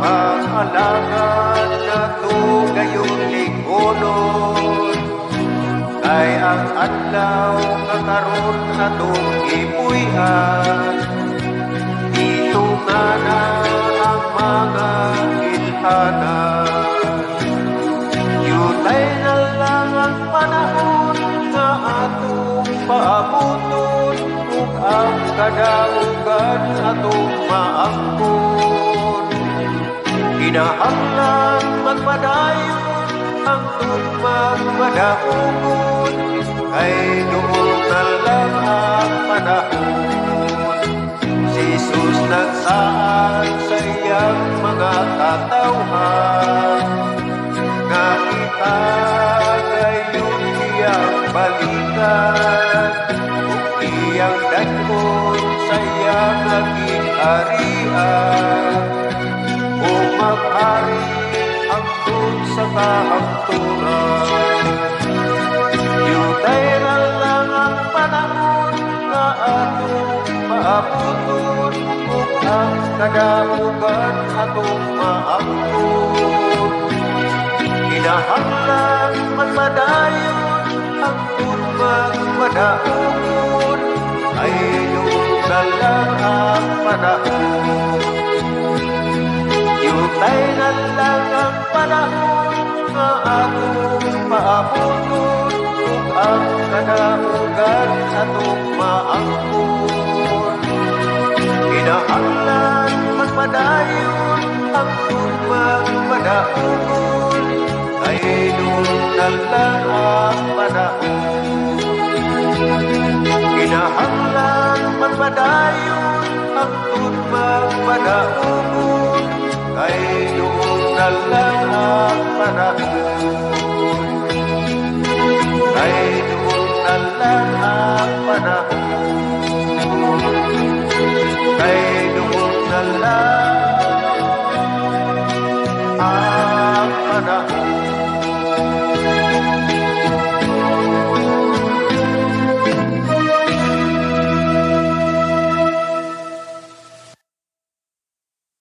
ang pag-alagad na tugayong ligonon. Kay ang adlaw nga karon atong ipuy-an, dito nga na ang mga ilhanan. Yutay na lang ang panahon nga atong paabuton, ug ang kadaugan atong maangkon. Kinahanglan magpadayon hangtod magpadaogon, kay doon na lang ang panahon. Si Jesus nagsaan sa iyang mga katawhan, nga kita gayon iyang balikan, ug iyang daghon sa iyang naging arian, o maghari hangtod sa kahangturan. Yutay na lang ang panahon nga atong maabuton, ug ang kadaugan atong maangkon. Kinahanglan magpadayon hangtod magpadaogon, ay doon na lang ang panahon. Yutay na lang ang panahon nga atong maabuton, ug ang kadaugan atong maangkon. Kinahanglan magpadayon hangtod magpadaogon, ay doon na lang ang panahon. Kinahanglan magpadayon hangtod magpadaogon, ay doon na lang ang panahon. Ay doon na lang ang panahon. Ay doon na lang ang panahon.